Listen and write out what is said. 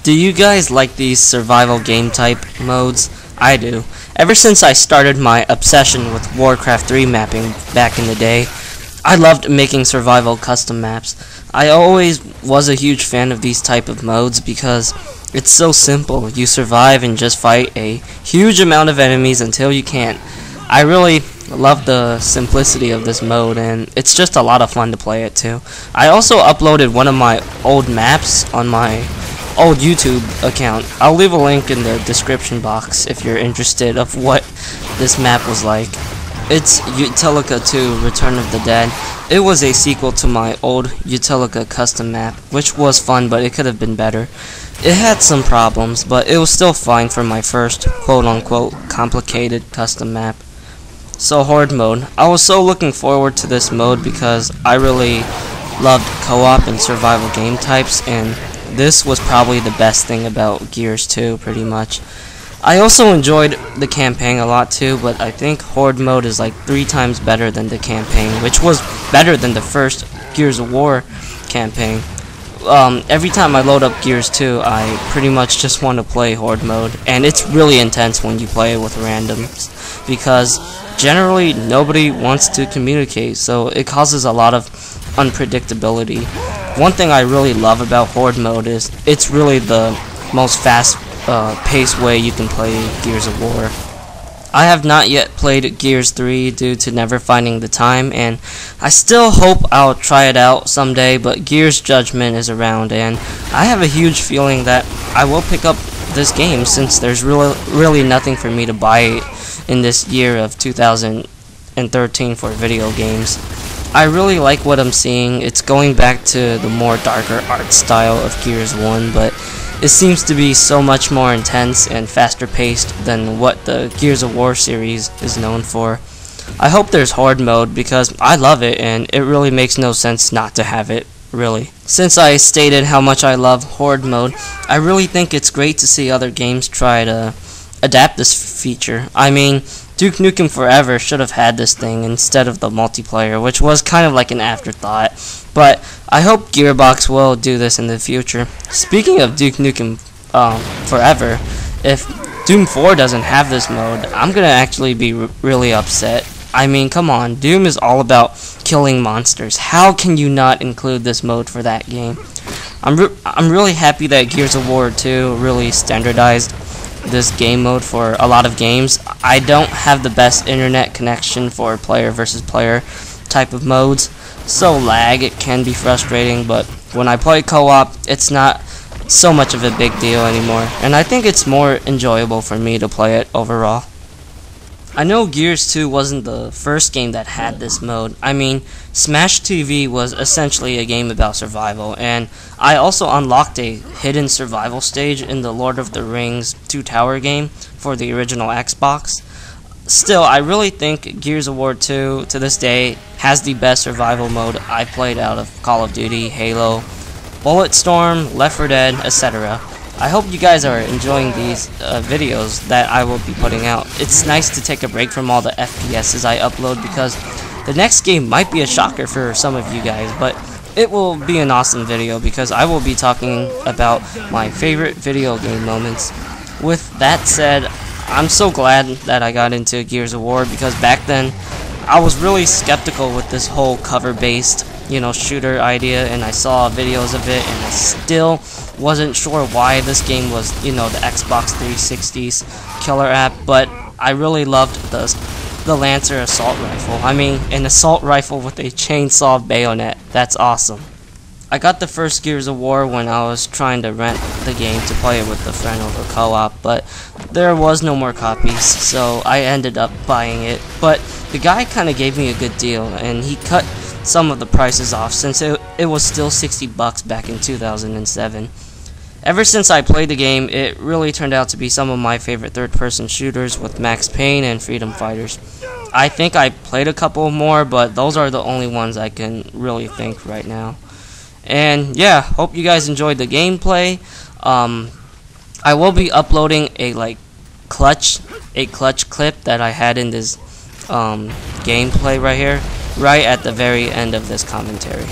Do you guys like these survival game type modes? I do. Ever since I started my obsession with Warcraft 3 mapping back in the day, I loved making survival custom maps. I always was a huge fan of these type of modes because it's so simple. You survive and just fight a huge amount of enemies until you can't. I really love the simplicity of this mode, and it's just a lot of fun to play it too. I also uploaded one of my old maps on my old YouTube account. I'll leave a link in the description box if you're interested of what this map was like. It's Utilika 2 Return of the Dead. It was a sequel to my old Utilika custom map, which was fun, but it could have been better. It had some problems, but it was still fine for my first quote-unquote complicated custom map. So Horde mode. I was so looking forward to this mode because I really loved co-op and survival game types, and this was probably the best thing about Gears 2, pretty much. I also enjoyed the campaign a lot too, but I think Horde mode is like 3 times better than the campaign, which was better than the first Gears of War campaign. Every time I load up Gears 2, I pretty much just want to play Horde mode, and it's really intense when you play it with randoms, because generally nobody wants to communicate, so it causes a lot of unpredictability. One thing I really love about Horde mode is it's really the most fast-paced way you can play Gears of War. I have not yet played Gears 3 due to never finding the time, and I still hope I'll try it out someday, but Gears Judgment is around, and I have a huge feeling that I will pick up this game since there's really nothing for me to buy in this year of 2013 for video games. I really like what I'm seeing. It's going back to the more darker art style of Gears 1, but it seems to be so much more intense and faster paced than what the Gears of War series is known for. I hope there's Horde mode because I love it, and it really makes no sense not to have it, really. Since I stated how much I love Horde mode, I really think it's great to see other games try to adapt this feature. I mean, Duke Nukem Forever should have had this thing instead of the multiplayer, which was kind of like an afterthought. But I hope Gearbox will do this in the future. Speaking of Duke Nukem Forever, if Doom 4 doesn't have this mode, I'm gonna actually be really upset. I mean, come on, Doom is all about killing monsters. How can you not include this mode for that game? I'm really happy that Gears of War 2 really standardized this game mode for a lot of games. I don't have the best internet connection for player versus player type of modes, so lag, it can be frustrating, but when I play co-op, it's not so much of a big deal anymore, and I think it's more enjoyable for me to play it overall. I know Gears 2 wasn't the first game that had this mode. I mean, Smash TV was essentially a game about survival, and I also unlocked a hidden survival stage in the Lord of the Rings 2 Tower game for the original Xbox. Still, I really think Gears of War 2 to this day has the best survival mode I played out of Call of Duty, Halo, Bulletstorm, Left 4 Dead, etc. I hope you guys are enjoying these videos that I will be putting out. It's nice to take a break from all the FPSs I upload because the next game might be a shocker for some of you guys, but it will be an awesome video because I will be talking about my favorite video game moments. With that said, I'm so glad that I got into Gears of War because back then I was really skeptical with this whole cover-based, shooter idea, and I saw videos of it, and I still wasn't sure why this game was, the Xbox 360's killer app, but I really loved the Lancer assault rifle. I mean, an assault rifle with a chainsaw bayonet. That's awesome. I got the first Gears of War when I was trying to rent the game to play it with a friend over co-op, but there was no more copies, so I ended up buying it. But the guy kind of gave me a good deal, and he cut some of the prices off since it was still $60 back in 2007. Ever since I played the game, it really turned out to be some of my favorite third-person shooters with Max Payne and Freedom Fighters. I think I played a couple more, but those are the only ones I can really think right now. And yeah, hope you guys enjoyed the gameplay. I will be uploading a clutch clip that I had in this gameplay right here, right at the very end of this commentary.